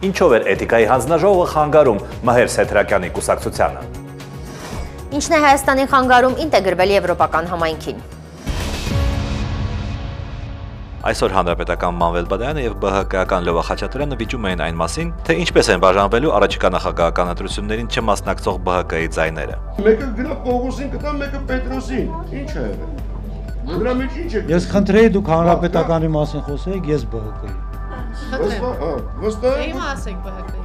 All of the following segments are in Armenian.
Ինչով էր էթիկայի հանձնաժողովը խանգարում Մհեր Սեթրակյանի կուսակցությանը։ Ինչն է Հայաստանին խանգարում ինտեգրվել եվրոպական համայնքին։ Այսօր Հանրապետական Մանվել Բադայանը եւ ԲՀԿ-ական Լովա Խաչատուրյանը վիճում էին այն մասին, թե ինչպես են բաժանվելու առաջիկա նախագահական ընտրություններին չմասնակցող ԲՀԿ-ի ձայները։ Մեկը գնա Պողոսին կտա, մեկը Պետրոսին։ Ինչ է եղել։ Դրա մեջ ինչ է։ Ես խնդրեի դուք Հանրապետականի մասին խոսեիք, ես ԲՀԿ-ի։ Վստահ։ Հիմա ասեք ԲՀԿ-ի։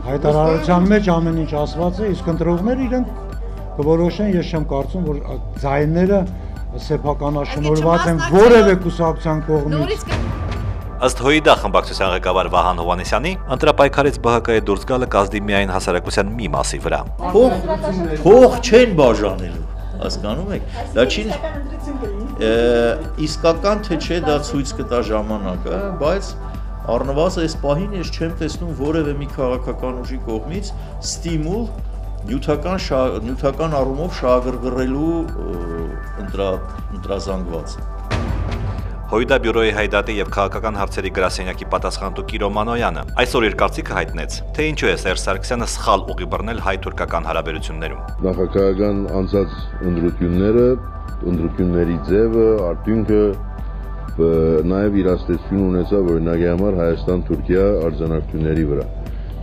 Հայտարարության մեջ ամեն ինչ ասված է, իսկ ընտրողները իրենք կորոշեն, ես չեմ կարծում, որ ձայները սեփականաշնորհված են որևէ կուսակցության կողմից։ Ըստ ՀՅԴ խմբակցության ղեկավար Վահան Հովհաննիսյանի, ընտրապայքարից ԲՀԿ-ի դուրս գալը կազդի միայն հասարակության մի մասի վրա։ Փող չեն բաժանելու, հասկանում եք։ Դա չի իսկական թե չէ դա ցույց կտա ժամանակը, բայց առնվազն այս պահին ես չեմ տեսնում որևէ մի քաղաքական ուժի կողմից ստիմուլ նյութական առումով շահագրգռելու ընտրազանգված։ ՀՅԴ բյուրոյի հայդատի եւ քաղաքական հարցերի գրասենյակի պատասխանատու Կիրո Մանոյանը այսօր իր կարծիքը հայտնեց, թե ինչու է Սերժ Սարգսյանը սխալ ուղի բռնել հայ-թուրքական հարաբերություններում։ Նախագահական անցած ընտրությունների ձևը, արդյունքը նաև իրաստեցություն ունեցավ օրինակի համար Հայաստան-Թուրքիա արձանագրությունների վրա։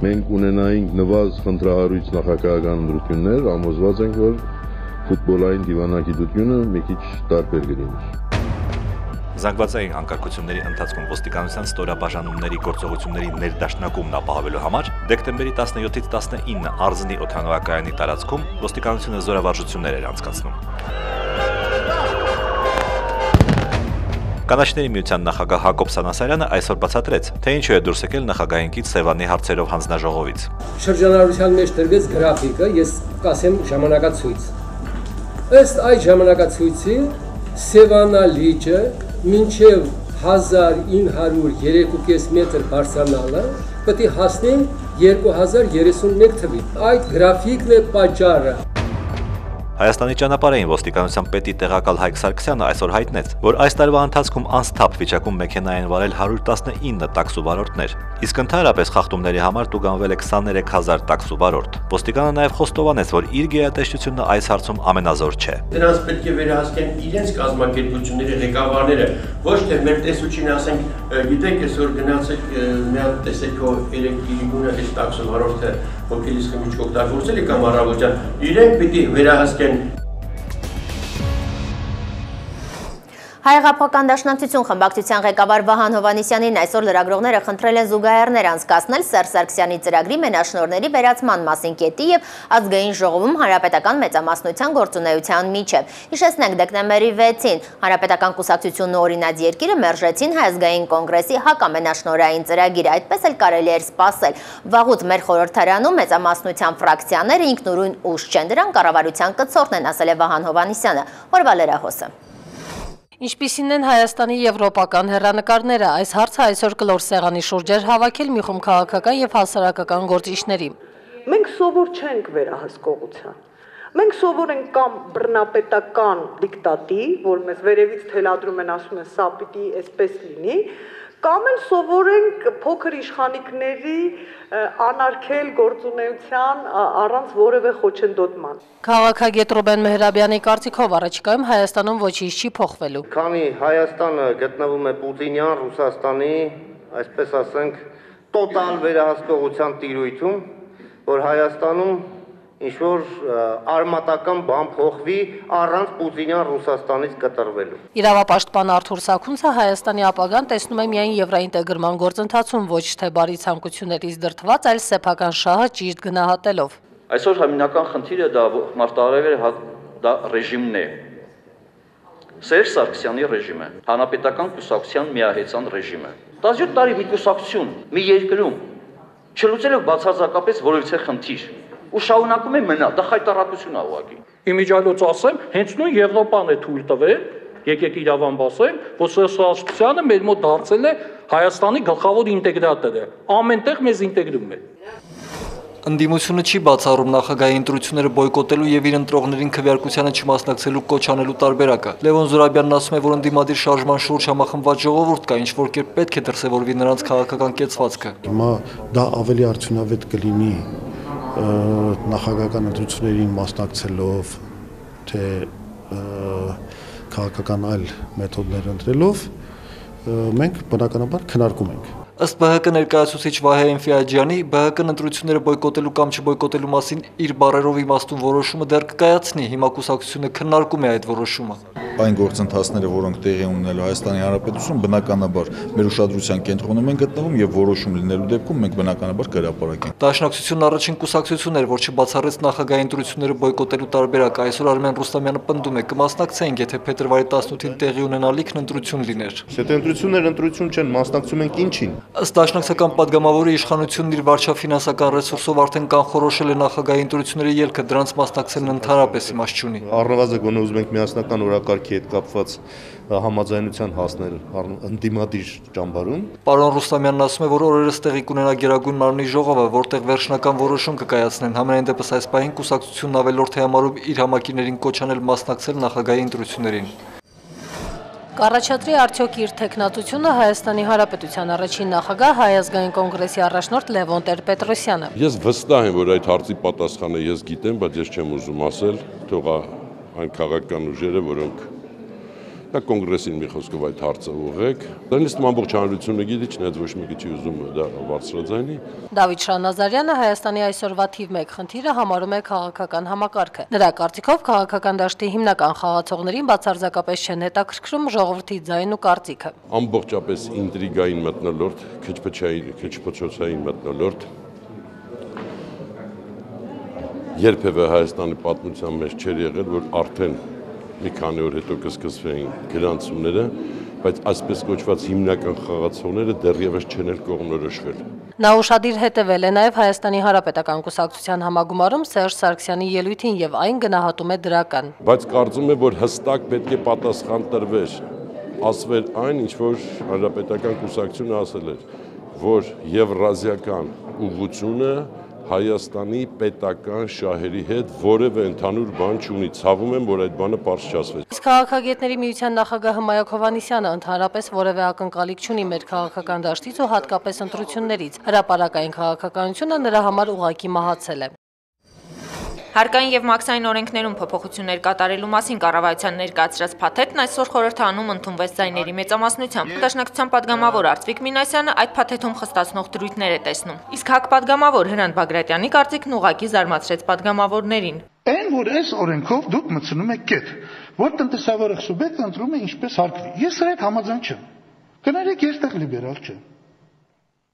Մենք ունենայինք նվազ խնդրահարույց նախագահական ընտրություններ, համոզված ենք, որ ֆուտբոլային դիվանագիտությունը մի քիչ տարբեր կլինի։ Զանգվածային անկարգությունների ընթացքում ոստիկանության ստորաբաժանումների գործողությունների ներդաշնակումն ապահովելու համար դեկտեմբերի 17-ից 19 Արզնի օդանավակայանի տարածքում ոստիկանությունը զորավարժություններ էր անցկացնում։ Կանաչների միության նախագահ Հակոբ Սանասարյանը այսօր բացատրեց, թե ինչու է դուրս եկել նախագահային կից Սևանի հարցերով հանձնաժողովից։ Շրջանառության մեջ տրվեց գրաֆիկը, ես կասեմ ժամանակացույց։ Ըստ այդ ժամանակացույցի Սևանա լիճը մինչև 1903.5 մետր բարձրանալը պետք է հասնի 2031 թվին։ Այդ գրաֆիկն է պատճառը։ Հայաստանի ճանապարհային ոստիկանության պետի տեղակալ Հայկ Սարգսյանը այսօր հայտնեց, որ այս տարվա ընթացքում անսթափ վիճակում մեքենա են վարել 119 տաքսուվարորդներ, իսկ ընդհանրապես խախտումների համար տուգանվել է 23,000 տաքսուվարորդ։ Ոստիկանը նաև խոստովանեց, որ իր գերատեսչությունը այս հարցում ամենազոր չէ։ Դրանց պետք է վերահսկեն իրենց կազմակերպությունների ղեկավարները, ոչ թե մեր տեսուչին ասենք, գիտեք, այսօր գնացեք մի հատ տեսեք քո 3 գիրիկունը այս տաքսուվարորդը հոգելիս խմիչք օգտագործել է կամ առավոտյան, իրենք պիտի վերահսկեն։ Հայեղափոխական դաշնակցություն խմբակցության ղեկավար Վահան Հովհաննիսյանին այսօր լրագրողները խնդրել են զուգահեռներ անցկացնել Սերժ Սարգսյանի ծրագրի մենաշնորհների վերացման մասին կետի եւ ազգային ժողովում հանրապետական մեծամասնության գործունեության միջև։ Հիշեցնենք, դեկտեմբերի 6-ին հանրապետական կուսակցությունն ու օրինաց երկիրը մերժեցին Հայ ազգային կոնգրեսի հակամենաշնորհային ծրագիրը, այդպես էլ կարելի էր սպասել։ Վաղուց մեր խորհրդարանում մեծամասնության ֆրակցիաները ինքնուրույն ուժ չեն, դրան կառավարության կցորդն են, ասել է Վահան Հովհաննիսյանը։ Օրվա լրահոսը։ Ինչպիսին են Հայաստանի եվրոպական հեռանկարները, այս հարցը այսօր կլոր սեղանի շուրջ էր հավաքել մի խումբ քաղաքական եւ հասարակական գործիչների։ Մենք սովոր չենք վերահսկողության։ Մենք սովոր ենք կամ բռնապետական դիկտատի, որ մեզ վերևից թելադրում են, ասում են սա պիտի այսպես լինի, կամ էլ սովոր ենք փոքր իշխանիկների անարգել գործունեության առանց որևէ խոչընդոտման։ Քաղաքագետ Ռուբեն Մեհրաբյանի կարծիքով առաջիկայում Հայաստանում ոչինչ չի փոխվելու։ Քանի Հայաստանը գտնվում է Պուտինյան Ռուսաստանի, այսպես ասենք, տոտալ վերահսկողության տիրույթում, որ Հայաստանում ինչ-որ արմատական բան փոխվի առանց Պուտինյան Ռուսաստանից կտրվելու։ Իրավապաշտպան Արթուր Սաքունցը Հայաստանի ապագան տեսնում է միայն եվրոինտեգրման գործընթացում, ոչ թե բարի ցանկություններից դրդված, այլ սեփական շահը ճիշտ գնահատելով։ Այսօր հիմնական խնդիրը դա մարտահրավերը դա ռեժիմն է։ Սերժ Սարգսյանի ռեժիմը, հանրապետական կուսակցության միահեծան ռեժիմը։ 17 տարի մի կուսակցություն, մի երկրում չլուծելով բացարձակապես որևիցե խնդիր ու շարունակում է մնալ, դա խայտարակություն է ուղղակի։ Իմիջիալոց ասեմ, հենց նույն Եվրոպան է թույլ տվել, եկեք իրավամբ ասեմ, որ Սերժ Սարգսյանը մեր մոտ դարձել է Հայաստանի գլխավոր ինտեգրատորը, ամենտեղ մեզ ինտեգրում է։ Ընդդիմությունը չի բացառում նախագահի ընտրությունները բոյկոտելու եւ իր ընտրողներին քվեարկությանը չմասնակցելու կոչ անելու տարբերակը։ Լևոն Զուրաբյանն ասում է, որ ընդդիմադիր շարժման շուրջ համախմբված ժողովուրդ կա, ինչ որ կերպ պետք է դրսևորվի նրանց քաղաքական կեցվածքը։ Հիմա դա ավելի արդյունավետ կլինի նախագահական ընտրություններին մասնակցելով, թե քաղաքական այլ մեթոդներ ընտրելով, մենք բնականաբար քննարկում ենք։ Ըստ ԲՀԿ ներկայացուցիչ Վահե Էնֆիաջյանի, ԲՀԿ-ն ընտրությունները բոյկոտելու կամ չբոյկոտելու մասին իր բառերով իմաստուն որոշումը դեռ կկայացնի, հիմա կուսակցությունը քննարկում է այդ որոշումը։ Այն գործընթացները, որոնք տեղի ունենելու Հայաստանի Հանրապետություն, բնականաբար մեր ուշադրության կենտրոնում են գտնվում եւ որոշում լինելու դեպքում մենք բնականաբար կհրապարակենք։ Դաշնակցությունն առաջին կուսակցությունն էր, որ չբացառեց նախագահի ընտրությունները բոյկոտելու տարբերակը, այսօր Արմեն Ռուստամյանը պնդում է, կմասնակցենք, եթե փետրվարի 18-ին տեղի ունենալիքն ընտրություն լիներ։ Եթե ընտրություններ ընտրություն չեն, մասնակցում ենք ինչին։ Ըստ Դաշնակցական պատգամավորի, իշխանությունն իր վարչաֆինանսական ռեսուրսով արդեն կանխորոշել է նախագահի ընտրությունների ելքը, դրանց մասնակցելն ընդհանրապես իմաստ չունի։ Առնվազն գոնե ուզում ենք միասնական օրակարգի հետ կապված համաձայնության հասնել ընդդիմադիր ճամբարում։ Պարոն Ռուստամյանն ասում է, որ օրերս տեղի կունենա Գերագույն մարմնի ժողովը, որտեղ վերջնական որոշում կկայացնեն։ Համենայն դեպս այս պահին կուսակցությունն ավելորդ է համարում իր համակիներին կոչ անել մասնակցել նախագահի ընտրություններին։ Կառաջադրի արդյոք իր թեկնածությունը Հայաստանի Հանրապետության առաջին նախագահ Հայ ազգային կոնգրեսի առաջնորդ Լևոն Տեր-Պետրոսյանը։ Ես վստահ եմ, որ այդ հարցի պատասխանը ես գիտեմ, բայց ես չեմ ուզում ասել, թող այն քաղաքական ուժերը, որոնք դա կոնգրեսին մի խոսքով այդ հարցը ուղղեք։ Դրանից ամբողջ հանրությունը գիտի, չնայած ոչ մեկը չի ուզում դա բարձրաձայնի։ Դավիթ Շահնազարյանը Հայաստանի այսօրվա թիվ 1 խնդիրը համարում է քաղաքական համակարգը։ Նրա կարծիքով քաղաքական դաշտի հիմնական խաղացողներին բացարձակապես չեն հետաքրքրում ժողովրդի ձայնն ու կարծիքը։ Ամբողջապես ինտրիգային մթնոլորտ, քչփչոցային մթնոլորտ երբևէ Հայաստանի պատմության մեջ չէր եղել, որ արդեն մի քանի օր հետո կսկսվեին գրանցումները, բայց այսպես կոչված հիմնական խաղացողները դեռևս չեն էլ կողմնորոշվել։ Նա ուշադիր հետևել է նաև Հայաստանի Հանրապետական կուսակցության համագումարում Սերժ Սարգսյանի ելույթին եւ այն գնահատում է դրական։ Բայց կարծում եմ, որ հստակ պետք է պատասխան տրվեր, ասվեր այն, ինչ որ Հանրապետական կուսակցությունը ասել էր, որ եվրազիական ուղղությունը Հայաստանի պետական շահերի հետ որևէ ընդհանուր բան չունի, ցավում եմ, որ այդ բանը պարզ չասվեց։ Իսկ քաղաքագետների միության նախագահ Հմայակ Հովհաննիսյանը ընդհանրապես որևէ ակնկալիք չունի մեր քաղաքական դաշտից ու հատկապես ընտրություններից։ Հրապարակային քաղաքականությունը նրա համար ուղղակի մահացել է։ Հարկային եւ մաքսային օրենքներում փոփոխություններ կատարելու մասին կառավարության ներկայացրած փաթեթն այսօր խորհրդանում ընդունվեց ձայների մեծամասնությամբ։ Դաշնակցության падգամավոր Արծվիկ Մինասյանը այդ փաթեթում խստացնող դրույթներ է տեսնում։ Իսկ ՀԱԿ падգամավոր Հրանտ Բագրատյանի կարծիքն ուղղակի զարմացրեց падգամավորներին։ Այն որ այս օրենքով դուք մտցնում եք կետ, որ տնտեսավարող սուբյեկտը ընտրում է ինչպես հարկվի։ Ես սրա հետ համաձայն չեմ։ Կներեք, ես տեղ լիբերալ չեմ։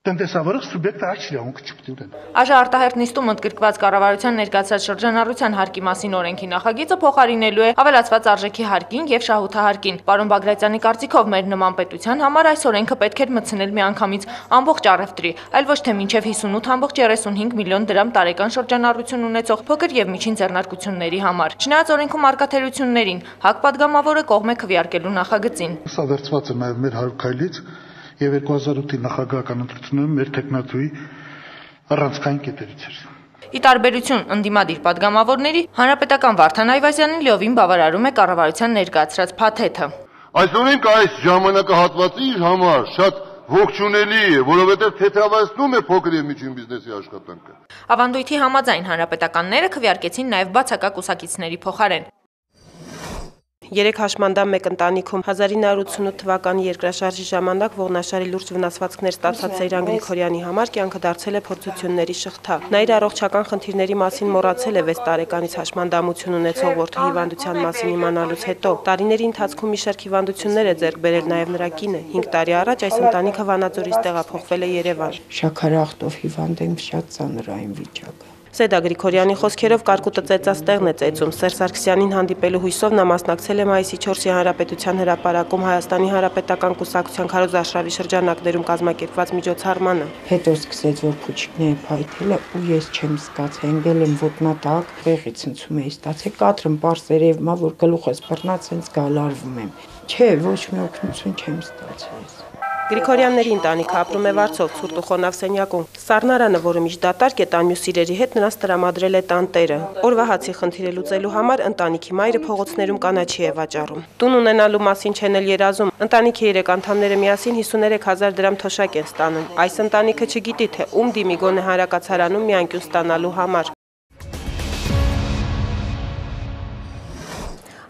Տնտեսավարող սուբյեկտը այս իրավունքը չպետք է ունենա։ Աժ արտահերտ նիստում ընդգրկված կառավարության ներկայացրած շրջանառության հարկի մասին օրենքի նախագիծը փոխարինելու է ավելացված արժեքի հարկին եւ շահութահարկին։ Պարոն Բագրատյանի կարծիքով մեր նման պետության համար այս օրենքը պետք էր մտցնել միանգամից ամբողջ առևտրի, այլ ոչ թե մինչեւ 58.35 միլիոն դրամ տարեկան շրջանառություն ունեցող փոքր եւ միջին ձեռնարկությունների համար։ Չնայած օրենքում արկա թերություններին, ՀԱԿ падգամավորը կողմ է քվեարկելու նախագծին։ Սա վերցված է նաեւ մեր 100 քայլից եւ 2008-ի նախագահական ընտրություններում մեր տեխնատուի առանցքային կետերից էր։ Ի տարբերություն ընդդիմադիր падգամավորների, հանրապետական Վարդան Այվազյանին լիովին բավարարում է կառավարության ներկայացրած փաթեթը։ Այս օրենքը այս ժամանակահատվածի իր համար շատ ողջունելի է, որովհետև թեթևացնում է փոքր եւ միջին բիզնեսի աշխատանքը։ Ավանդույթի համաձայն հանրապետականները քվեարկեցին նաեւ բացակա կուսակիցների փոխարեն։ 3 հաշմանդամ մեկ ընտանիքում 1988 թվականի երկրաշարժի ժամանակ ողնաշարի լուրջ վնասվածքներ ստացած Սեյրան Գրիգորյանի համար կյանքը դարձել է փորձությունների շղթա։ Նա իր առողջական խնդիրների մասին մոռացել է 6 տարեկանից հաշմանդամություն ունեցող որդու հիվանդության մասին իմանալուց հետո։ Տարիների ընթացքում մի շարք հիվանդություններ է ձեռք բերել նաև նրա կինը։ 5 տարի առաջ այս ընտանիքը Վանաձորից տեղափոխվել է Երևան։ Շաքարախտով հիվանդ եմ, շատ ծանրային վիճակ։ Սեդա Գրիգորյանի խոսքերով կարկուտը ծեծած տեղն է ծեծում։ Սերժ Սարգսյանին հանդիպելու հույսով նա մասնակցել է մայիսի 4-ի Հանրապետության հրապարակում Հայաստանի Հանրապետական կուսակցության քարոզարշավի շրջանակներում կազմակերպված միջոցառմանը։ Հետո սկսեց, որ փուչիկները փայթել է ու ես չեմ զգացել, հենգել եմ ոտնատակ, ղեղի ցնցում էի ստացել, կադրում պարզ երևում է, որ գլուխս բռնած հենց գալարվում եմ։ Չէ, ոչ մի օգնություն չեմ ստացել։ Գրիգորյանների ընտանիքը ապրում է Վարչով, ցուրտ ու խոնավ սենյակում։ Սառնարանը, որը միշտ դատարկ է տան մյուս իրերի հետ, նրանց տրամադրել է տանտերը։ Օրվա հացի խնդիրը լուծելու համար ընտանիքի մայրը փողոցներում կանաչի է վաճառում։ Տուն ունենալու մասին չեն էլ երազում։ Ընտանիքի 3 անդամները միասին 53,000 դրամ թոշակ են ստանում։ Այս ընտանիքը չգիտի, թե ում դիմի գոնե հանրակացարանում մի անկյուն ստանալու համար։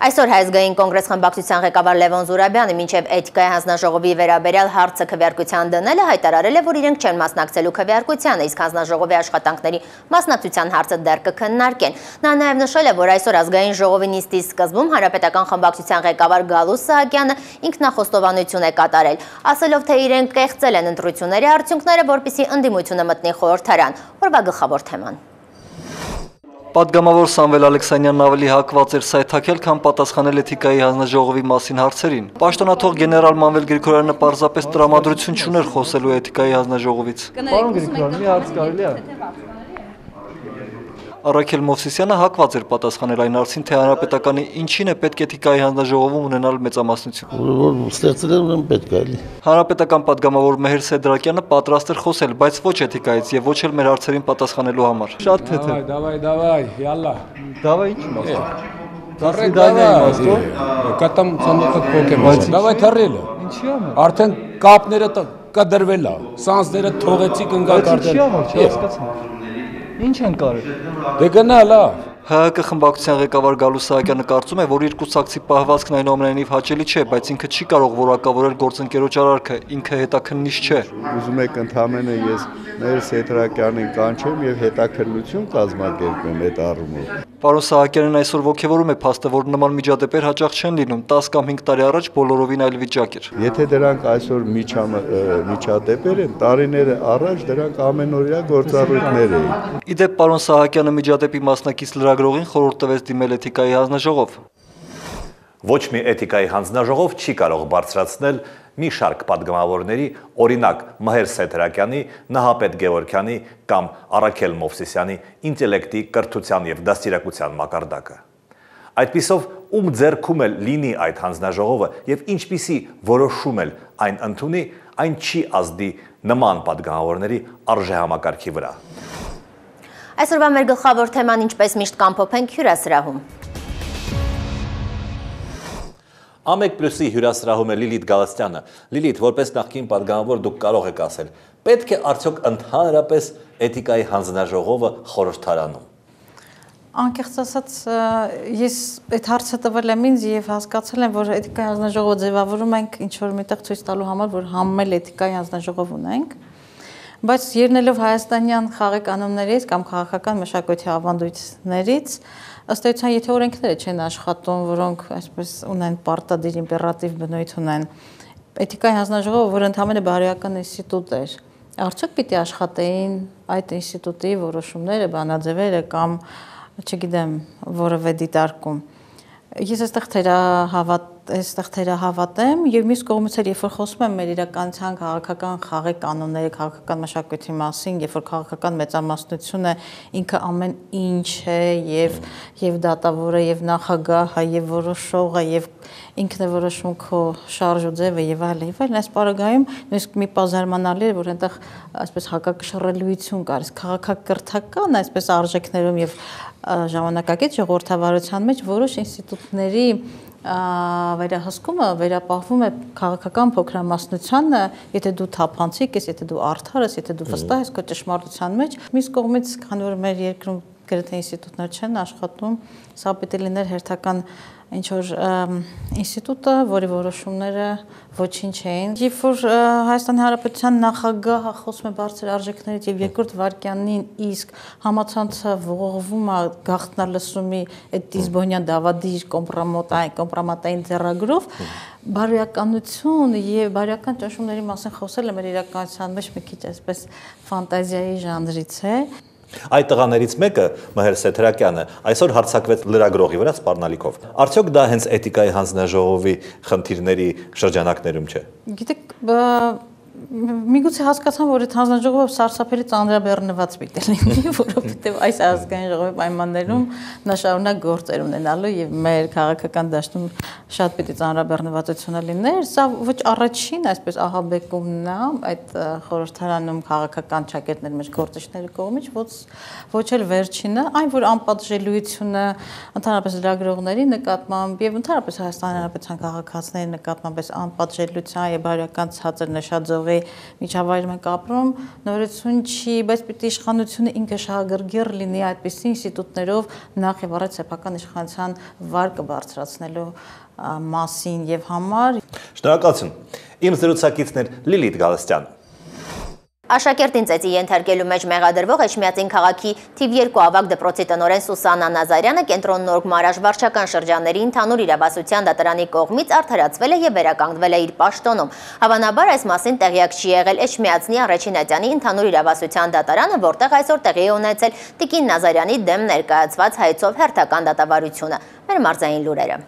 Այսօր Հայազգային կոնգրես խմբակցության ղեկավար Լևոն Զուրաբյանը մինչև էթիկայի հանձնաժողովի վերաբերյալ հարցը քվեարկության դնելը հայտարարել է, որ իրենք չեն մասնակցելու քվեարկությանը, իսկ հանձնաժողովի աշխատանքների մասնակցության հարցը դեռ կքննարկեն։ Նա նաև նշել է, որ այսօր ազգային ժողովի նիստի սկզբում հանրապետական խմբակցության ղեկավար Գալուստ Սահակյանը ինքնախոստովանություն է կատարել, ասելով, թե իրենք կեղծել են ընտրությունների արդյունքները, որպեսզի ընդդիմությունը մտնի խորհրդարան։ Օրվա գլխավոր թեման։ Պատգամավոր Սամվել Ալեքսանյանն ավելի հակված էր սայթաքել, քան պատասխանել էթիկայի հանձնաժողովի մասին հարցերին։ Պաշտոնաթող գեներալ Մանվել Գրիգորյանը պարզապես տրամադրություն չուներ խոսելու էթիկայի հանձնաժողովից։ Պարոն Գրիգորյան, մի հարց կարելի է։ Արաքել Մովսիսյանը հակված էր պատասխանել այն հարցին, թե հանրապետականի ինչին է պետք էթիկայի հանձնաժողովում ունենալ մեծամասնություն։ Որ ստեղծել են ուրեմն պետք է էլի։ Հանրապետական պատգամավոր Մեհեր Սեդրակյանը պատրաստ էր խոսել, բայց ոչ էթիկայից եւ ոչ էլ մեր հարցերին պատասխանելու համար։ Շատ թեթև։ Давай, յալլա։ Давай ինչ իմաստով։ Դասիդանիա իմաստով։ Կատամ ցանոթը փոքեմ։ Давай թռելը։ Ինչի՞ ամը։ Արդեն կապները կդրվել է։ Սանսները թողեցի կնգա կարտել։ Չի հասկացա։ Ինչ են կարել։ Դե գնա լավ։ ՀՀԿ խմբակցության ղեկավար Գալուստ Սահակյանը կարծում է, որ իր կուսակցի պահվածքն այնուամենայնիվ հաճելի չէ, բայց ինքը չի կարող որակավորել գործընկերոջ արարքը, ինքը հետաքննիչ չէ։ Ուզում եք ընդհանրապես ես մեր Սեդրակյանին կանչեմ եւ հետաքննություն կազմակերպեմ այդ առումով։ Պարոն Սահակյանն այսօր ողջևորում է փաստը, որ նման միջադեպեր հաճախ չեն լինում, 10 կամ 5 տարի առաջ բոլորովին այլ վիճակ էր։ Եթե դրանք այսօր միջադեպեր են, տարիներ առաջ դրանք ամենօրյա գործառույթներ էին։ Իդեպ պարոն Սահակյանը միջադեպի մասնակից լրագրողին խորհուրդ տվեց դիմել էթիկայի հանձնաժողով։ Ոչ մի էթիկայի հանձնաժողով չի կարող բարձրացնել մի շարք պատգամավորների, օրինակ Մհեր Սեդրակյանի, Նահապետ Գևորգյանի կամ Արաքել Մովսիսյանի ինտելեկտի, կրթության եւ դաստիարակության մակարդակը։ Այդպիսով ում ձեռքում էլ լինի այդ հանձնաժողովը եւ ինչպիսի որոշում էլ այն ընդունի, այն չի ազդի նման պատգամավորների արժեհամակարգի վրա։ Այսօրվա մեր գլխավոր թեման ինչպես միշտ կամփոփենք հյուրասրահում։ Ամեկ+-ի հյուրասրահում է Լիլիթ Գալստյանը։ Լիլիթ, որպես նախկին պատգամավոր դուք կարող եք ասել, պետք է արդյոք ընդհանրապես էթիկայի հանձնաժողովը խորհրդարանում։ Անկեղծ ասած, ես այդ հարցը տվել եմ ինձ եւ հասկացել եմ, որ էթիկայի հանձնաժողովը ձևավորում ենք ինչ-որ միտեղ ցույց տալու համար, որ համել էթիկայի հանձնաժողով ունենք, բայց ելնելով հայաստանյան խաղի կանոններից կամ քաղաքական մշակույթի ավանդույթներից, ըստ էության, եթե օրենքները չեն աշխատում, որոնք այսպես ունեն պարտադիր իմպերատիվ բնույթ ունեն, էթիկայի հանձնաժողովը, որ ընդհանրապես բարոյական ինստիտուտ էր, արդյոք պիտի աշխատեին այդ ինստիտուտի որոշումները, բանաձևերը կամ չգիտեմ, որևէ դիտարկում։ Ես այստեղ թերահավատ եմ եւ մյուս կողմից էլ երբ որ խոսում եմ մեր իրականության քաղաքական խաղի կանոնների, քաղաքական մշակույթի մասին, երբ որ քաղաքական մեծամասնությունը ինքը ամեն ինչ է եւ դատավորը եւ նախագահը եւ որոշողը եւ ինքն է որոշում քո շարժ ու ձևը եւ այլն, այս պարագայում նույնիսկ մի բազարմանալի է, որ այնտեղ այսպես հակակշռելիություն կար, քաղաքակրթական այսպես արժեքներում եւ ժամանակակից ժողովրդավարության մեջ որոշ ինստիտուտների վերահսկումը վերապահվում է քաղաքական փոքրամասնությանը, եթե դու թափանցիկ ես, եթե դու արդար ես, եթե դու վստահ ես քո ճշմարտության մեջ, մյուս կողմից, քանի որ մեր երկրում գրեթե ինստիտուտներ չեն աշխատում, սա պիտի լիներ հերթական ինչ-որ ինստիտուտը, որի որոշումները ոչինչ էին։ Երբ որ Հայաստանի Հանրապետության նախագահը խոսում է բարձր արժեքներից եւ երկրորդ վարքյանին իսկ համացանցը ողողվում է գաղտնալսումի այդ դիզբոնյան դավադիր կոմպրոմատային ձեռագրով, բարոյականություն եւ բարոյական ճնշումների մասին խոսելը մեր իրականության մեջ մի քիչ այսպես ֆանտազիայի ժանրից է։ Այդ տղաներից մեկը, Մհեր Սեդրակյանը, այսօր հարձակվեց լրագրողի վրա սպառնալիքով։ Արդյոք դա հենց էթիկայի հանձնաժողովի խնդիրների շրջանակներում չէ։ Գիտեք, Միգուցե հասկացան, որ այդ հանձնաժողովը սարսափելի ծանրաբեռնված պիտի լինի, որովհետև այս ազգային ժողովի պայմաններում նա շարունակ գործեր ունենալու եւ մեր քաղաքական դաշտում շատ պիտի ծանրաբեռնվածությունը լիներ։ Սա ոչ առաջին, այսպես ահաբեկումն է այդ խորհրդարանում քաղաքական ճակերտներ մեր գործիչների կողմից, ոչ էլ վերջինը, այն որ անպատժելիությունը ընդհանրապես լրագրողների նկատմամբ եւ ընդհանրապես Հայաստանի Հանրապետության քաղաքացիների նկատմամբ այս անպատժելիության եւ բարոյական ցածր նշաձողի միջավայրում ենք ապրում, նորություն չի, բայց պիտի իշխանությունը ինքը շահագրգիռ լինի այդպիսի ինստիտուտներով նախ եւ առաջ սեփական իշխանության վարկը բարձրացնելու մասին եւ համար։ Շնորհակալություն։ Իմ զրուցակիցն էր Լիլիթ Գալստյան։ Աշակերտին ծեծի ենթարկելու մեջ մեղադրվող Էջմիածին քաղաքի թիվ 2 ավագ դպրոցի տնօրեն Սուսաննա Նազարյանը Կենտրոն Նորգ Մարաշ վարչական շրջանների ընդհանուր իրավասության դատարանի կողմից արդարացվել է եւ վերականգնվել է իր պաշտոնում։ Հավանաբար այս մասին տեղյակ չի եղել Էջմիածնի առաջին ատյանի ընդհանուր իրավասության դատարանը, որտեղ այսօր տեղի է ունեցել Տիկին Նազարյանի դեմ ներկայացված հայցով հերթական դատավարությունը։ Մեր մարզային լուրերը։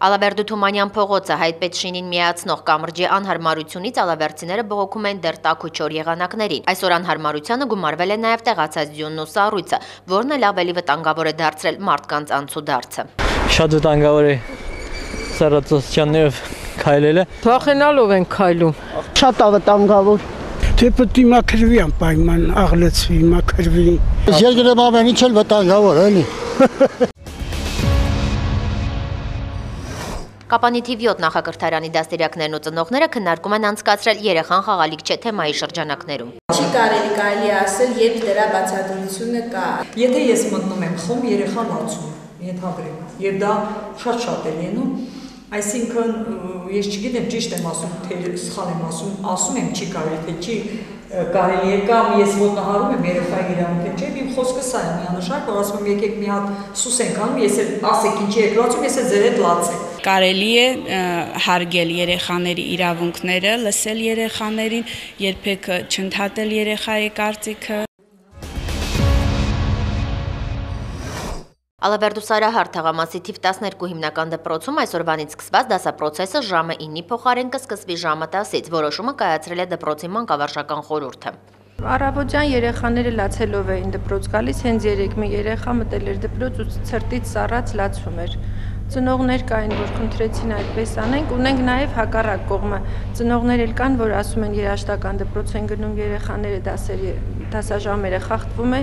Ալավերդու Թումանյան փողոցը հայտ-պետշինին միացնող կամրջի անհարմարությունից ալավերդցիները բողոքում են դեռ տաք ու չոր եղանակներին։ Այսօր անհարմարությանը գումարվել է նաև տեղացած ձյունն ու սառույցը, որն էլ ավելի վտանգավոր է դարձրել մարդկանց անցուդարձը։ Շատ վտանգավոր է սառածություններով քայլելը։ Վախենալով են քայլում։ Շատ վտանգավոր։ Թե պետք է մաքրվի անպայման, աղլեցվի, մաքրվի։ Երկրում ամեն ինչ էլ վտանգավոր էլի։ Կապանի թիվ 7 նախակրթարանի դաստիարակներն ու ծնողները քննարկում են անցկացրել երեխան խաղալիք չէ թեմայի շրջանակներում։ Չի կարելի ասել, երբ դրա բացատրությունը կա։ Եթե ես մտնում եմ խումբ, երեխան ացում է, ենթադրեմ, եւ դա շատ է լինում, այսինքն ես չգիտեմ ճիշտ եմ ասում, թե սխալ եմ ասում եմ չի կարելի, թե չի կարելի է կամ ես ոտնահարում եմ երեխայի իրավունքը, չէ, իմ խոսքը սա է միանշանակ, որ ասում եմ եկեք մի հատ սուս ենք անում, ես էլ ասեք ինչի եք լացում, ես էլ ձեր հետ լացեմ։ Կարելի է հարգել երեխաների իրավունքները, լսել երեխաներին, երբեք չընդհատել երեխայի կարծիքը։ Ալավերդու Սարահար թաղամասի թիվ 12 հիմնական դպրոցում այսօրվանից սկսված դասապրոցեսը ժամը 9-ի փոխարեն կսկսվի ժամը 10-ից, որոշումը կայացրել է դպրոցի մանկավարժական խորհուրդը։ Առավոտյան երեխաները լացելով էին դպրոց գալիս, հենց երեք մի երեխա մտել էր դպրոց ու ցրտից սառած լացում էր։ Ծնողներ կային, որ խնդրեցին այդպես անենք, ունենք նաև հակառակ կողմը։ Ծնողներ էլ կան, որ ասում են երաշտական դպրոց են գնում երեխաները դասաժամերը խախտվում է,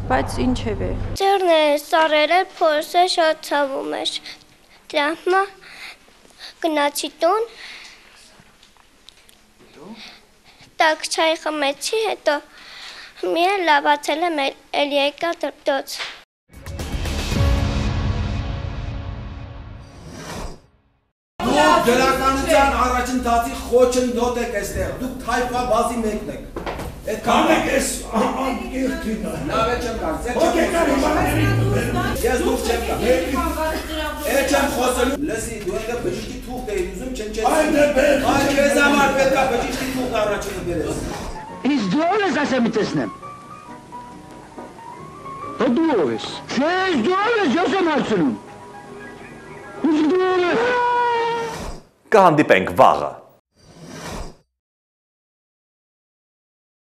բայց ինչևէ։ Ձեռները սառերը փորձը շատ ցավում էր։ Դրա համար գնացի տուն։ Տաք չայ խմեցի, հետո մի լավացել եմ էլ եկա դպրոց։ Գրականության առաջընթացի խոչընդոտ եք այստեղ, դուք թայֆա բազի մեկն եք։ Այդ կանեք ես անկիրքին։ Լավ է չեմ գար, ես դուք չեմ գար։ Այդ չեմ խոսելու։ Լսի, դու եկա բժիշկի թուղթ էիր ուզում, չնչեցի։ Այ քեզ համար պետք է բժիշկի թուղթ առաջինը բերես։ Իսկ դու ով ես ասեմ itesnem։ Դու ով ես։ Չես դու ով ես, ես եմ հարցնում։ Իսկ դու ով ես։ Կհանդիպենք վաղը։